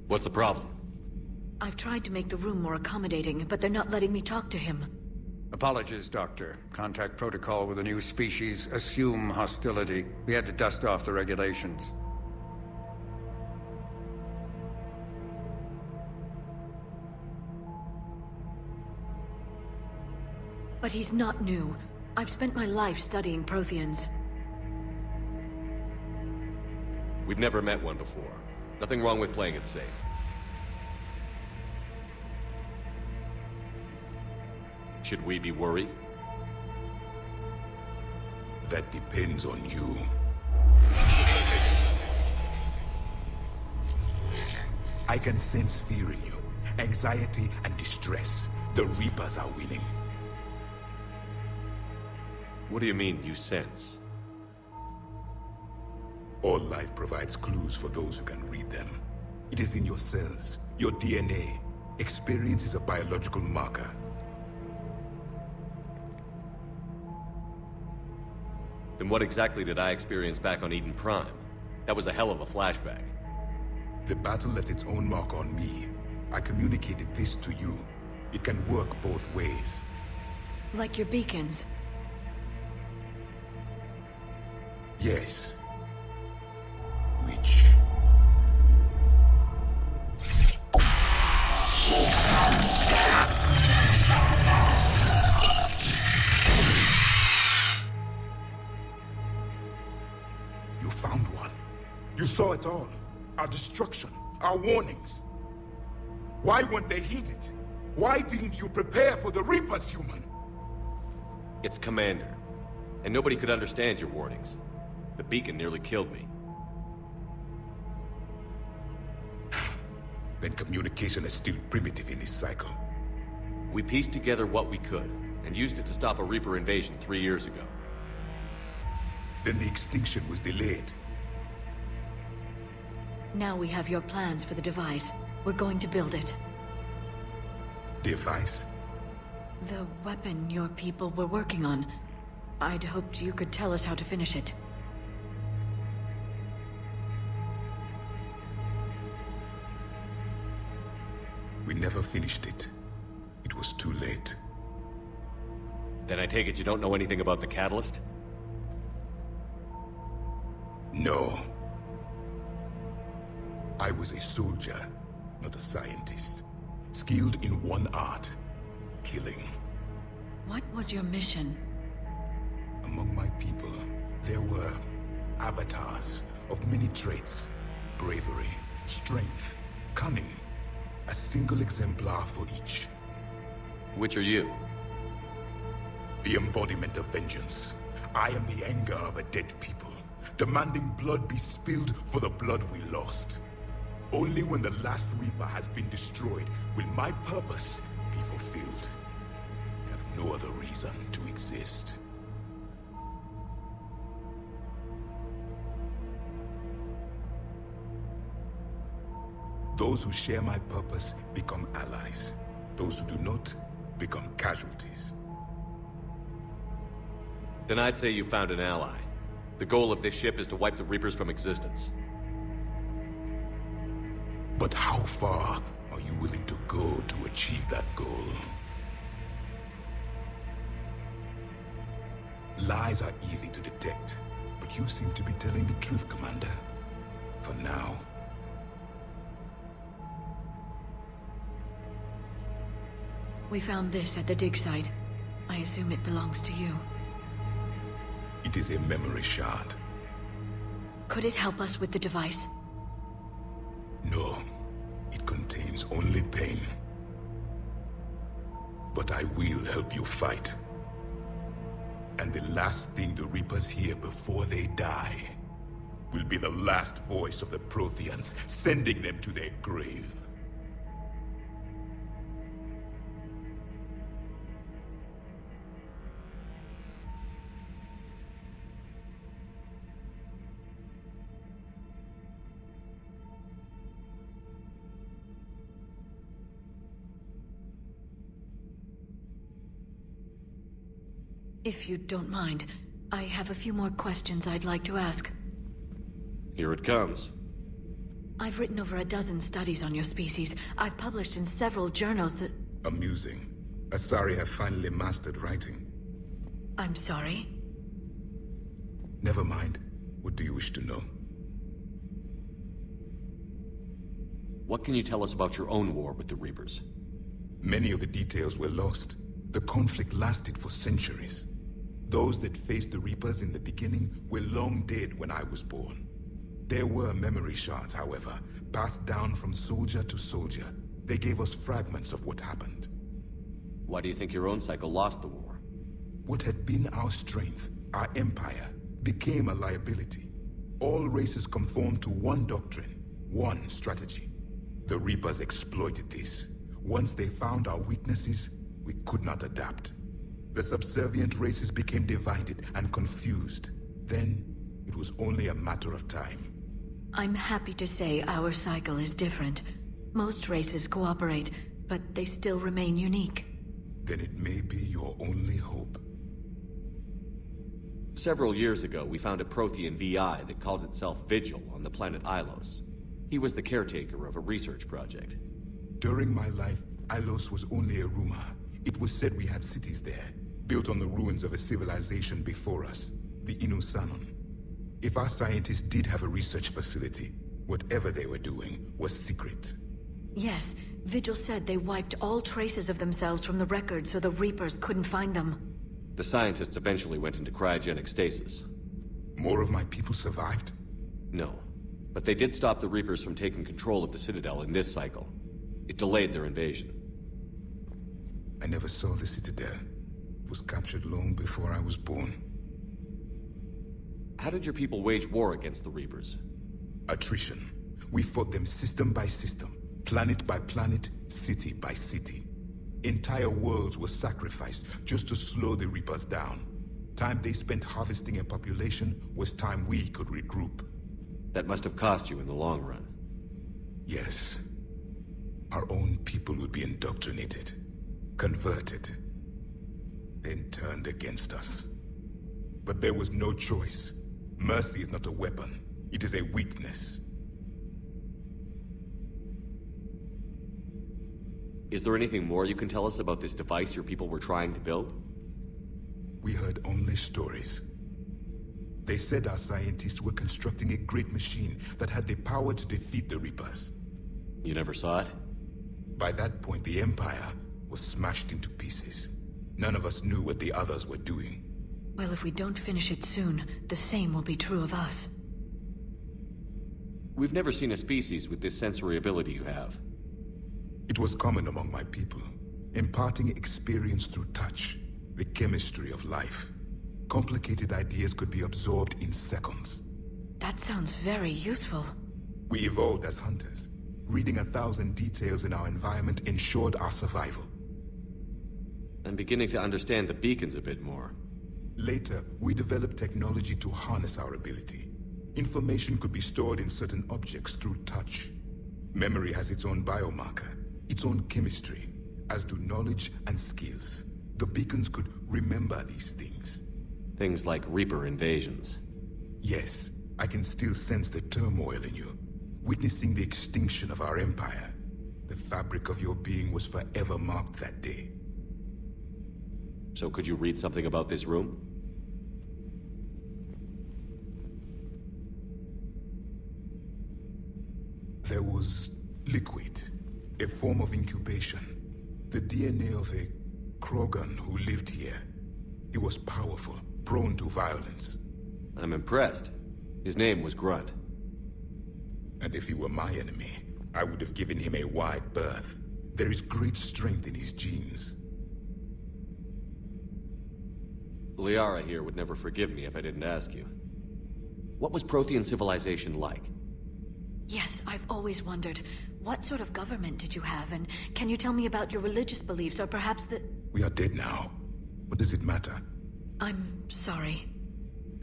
What's the problem? I've tried to make the room more accommodating, but they're not letting me talk to him. Apologies, Doctor. Contact protocol with a new species. Assume hostility. We had to dust off the regulations. But he's not new. I've spent my life studying Protheans. We've never met one before. Nothing wrong with playing it safe. Should we be worried? That depends on you. I can sense fear in you, anxiety and distress. The Reapers are winning. What do you mean, you sense? All life provides clues for those who can read them. It is in your cells, your DNA. Experience is a biological marker. Then what exactly did I experience back on Eden Prime? That was a hell of a flashback. The battle left its own mark on me. I communicated this to you. It can work both ways. Like your beacons. Yes. Which... You found one. You saw it all. Our destruction, our warnings. Why weren't they heeded? Why didn't you prepare for the Reapers, human? It's Commander. And nobody could understand your warnings. The beacon nearly killed me. Then communication is still primitive in this cycle. We pieced together what we could, and used it to stop a Reaper invasion 3 years ago. Then the extinction was delayed. Now we have your plans for the device. We're going to build it. Device? The weapon your people were working on. I'd hoped you could tell us how to finish it. We never finished it. It was too late. Then I take it you don't know anything about the catalyst? No. I was a soldier, not a scientist. Skilled in one art, killing. What was your mission? Among my people, there were avatars of many traits. Bravery, strength, cunning. A single exemplar for each. Which are you? The embodiment of vengeance. I am the anger of a dead people, demanding blood be spilled for the blood we lost. Only when the last Reaper has been destroyed will my purpose be fulfilled. I have no other reason to exist. Those who share my purpose become allies. Those who do not become casualties. Then I'd say you found an ally. The goal of this ship is to wipe the Reapers from existence. But how far are you willing to go to achieve that goal? Lies are easy to detect, but you seem to be telling the truth, Commander. For now. We found this at the dig site. I assume it belongs to you. It is a memory shard. Could it help us with the device? No, it contains only pain. But I will help you fight. And the last thing the Reapers hear before they die will be the last voice of the Protheans, sending them to their grave. If you don't mind, I have a few more questions I'd like to ask. Here it comes. I've written over a dozen studies on your species. I've published in several journals that... Amusing. Asari have finally mastered writing. I'm sorry? Never mind. What do you wish to know? What can you tell us about your own war with the Reapers? Many of the details were lost. The conflict lasted for centuries. Those that faced the Reapers in the beginning were long dead when I was born. There were memory shards, however, passed down from soldier to soldier. They gave us fragments of what happened. Why do you think your own cycle lost the war? What had been our strength, our empire, became a liability. All races conformed to one doctrine, one strategy. The Reapers exploited this. Once they found our weaknesses, we could not adapt. The subservient races became divided and confused. Then, it was only a matter of time. I'm happy to say our cycle is different. Most races cooperate, but they still remain unique. Then it may be your only hope. Several years ago, we found a Prothean VI that called itself Vigil on the planet Ilos. He was the caretaker of a research project. During my life, Ilos was only a rumor. It was said we had cities there, built on the ruins of a civilization before us, the Inusanon. If our scientists did have a research facility, whatever they were doing was secret. Yes, Vigil said they wiped all traces of themselves from the records so the Reapers couldn't find them. The scientists eventually went into cryogenic stasis. More of my people survived? No, but they did stop the Reapers from taking control of the Citadel in this cycle. It delayed their invasion. I never saw the Citadel. It was captured long before I was born. How did your people wage war against the Reapers? Attrition. We fought them system by system, planet by planet, city by city. Entire worlds were sacrificed just to slow the Reapers down. Time they spent harvesting a population was time we could regroup. That must have cost you in the long run. Yes. Our own people would be indoctrinated, converted, then turned against us. But there was no choice. Mercy is not a weapon. It is a weakness. Is there anything more you can tell us about this device your people were trying to build? We heard only stories. They said our scientists were constructing a great machine that had the power to defeat the Reapers. You never saw it? By that point, the Empire was smashed into pieces. None of us knew what the others were doing. Well, if we don't finish it soon, the same will be true of us. We've never seen a species with this sensory ability you have. It was common among my people, imparting experience through touch, the chemistry of life. Complicated ideas could be absorbed in seconds. That sounds very useful. We evolved as hunters. Reading 1,000 details in our environment ensured our survival. I'm beginning to understand the beacons a bit more. Later, we developed technology to harness our ability. Information could be stored in certain objects through touch. Memory has its own biomarker, its own chemistry, as do knowledge and skills. The beacons could remember these things. Things like Reaper invasions. Yes, I can still sense the turmoil in you. Witnessing the extinction of our empire. The fabric of your being was forever marked that day. So could you read something about this room? There was liquid, a form of incubation. The DNA of a Krogan who lived here. He was powerful, prone to violence. I'm impressed. His name was Grunt. And if he were my enemy, I would have given him a wide berth. There is great strength in his genes. Liara here would never forgive me if I didn't ask you. What was Prothean civilization like? Yes, I've always wondered, what sort of government did you have, and can you tell me about your religious beliefs, or perhaps the... We are dead now. What does it matter? I'm sorry.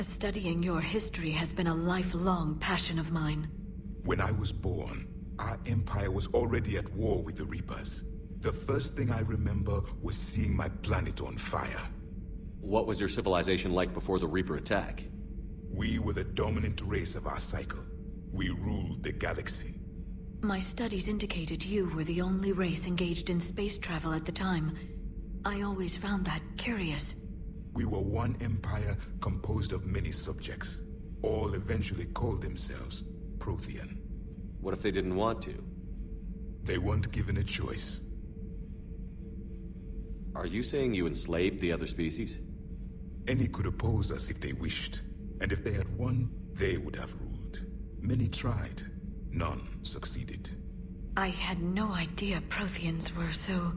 Studying your history has been a lifelong passion of mine. When I was born, our empire was already at war with the Reapers. The first thing I remember was seeing my planet on fire. What was your civilization like before the Reaper attack? We were the dominant race of our cycle. We ruled the galaxy. My studies indicated you were the only race engaged in space travel at the time. I always found that curious. We were one empire composed of many subjects. All eventually called themselves Prothean. What if they didn't want to? They weren't given a choice. Are you saying you enslaved the other species? Any could oppose us if they wished, and if they had won, they would have ruled. Many tried. None succeeded. I had no idea Protheans were so...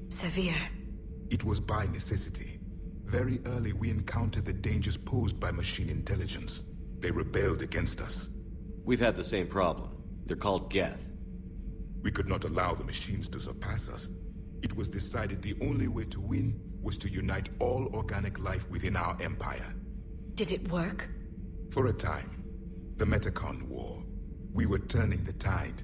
severe. It was by necessity. Very early we encountered the dangers posed by machine intelligence. They rebelled against us. We've had the same problem. They're called Geth. We could not allow the machines to surpass us. It was decided the only way to win was to unite all organic life within our empire. Did it work? For a time. The Metacon War. We were turning the tide.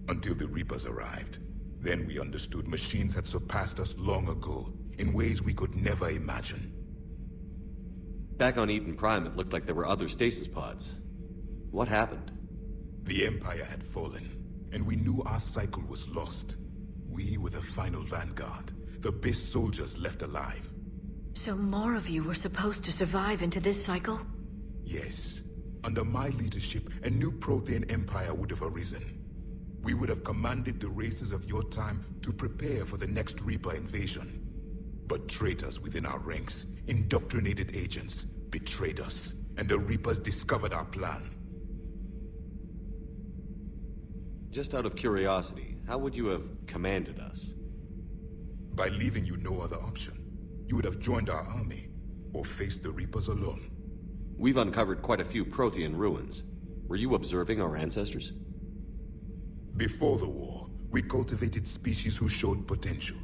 Until the Reapers arrived. Then we understood machines had surpassed us long ago, in ways we could never imagine. Back on Eden Prime, it looked like there were other stasis pods. What happened? The Empire had fallen, and we knew our cycle was lost. We were the final vanguard, the best soldiers left alive. So more of you were supposed to survive into this cycle? Yes. Under my leadership, a new Prothean Empire would have arisen. We would have commanded the races of your time to prepare for the next Reaper invasion. But traitors within our ranks, indoctrinated agents, betrayed us, and the Reapers discovered our plan. Just out of curiosity, how would you have commanded us? By leaving you no other option. You would have joined our army, or faced the Reapers alone. We've uncovered quite a few Prothean ruins. Were you observing our ancestors? Before the war, we cultivated species who showed potential.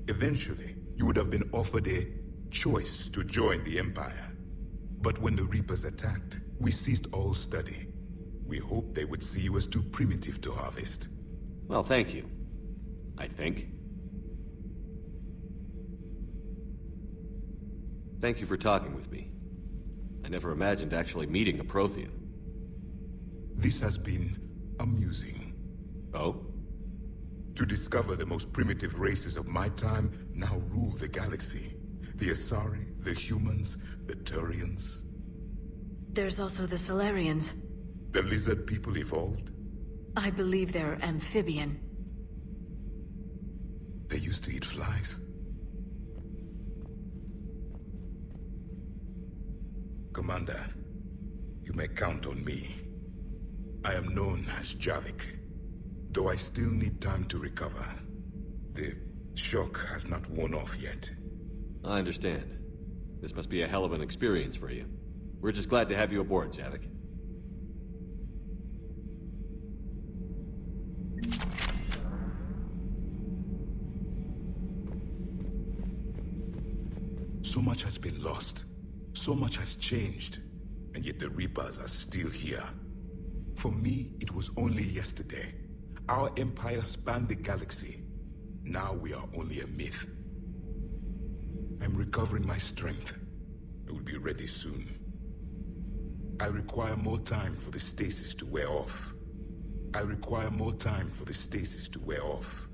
Eventually, you would have been offered a choice to join the Empire. But when the Reapers attacked, we ceased all study. We hoped they would see you as too primitive to harvest. Well, thank you. I think. Thank you for talking with me. I never imagined actually meeting a Prothean. This has been amusing. Oh? To discover the most primitive races of my time now rule the galaxy. The Asari, the humans, the Turians. There's also the Solarians. The lizard people evolved. I believe they're amphibian. They used to eat flies. Commander, you may count on me. I am known as Javik, though I still need time to recover. The shock has not worn off yet. I understand. This must be a hell of an experience for you. We're just glad to have you aboard, Javik. So much has been lost. So much has changed. And yet the Reapers are still here. For me, it was only yesterday. Our empire spanned the galaxy. Now we are only a myth. I'm recovering my strength. I will be ready soon. I require more time for the stasis to wear off. I require more time for the stasis to wear off.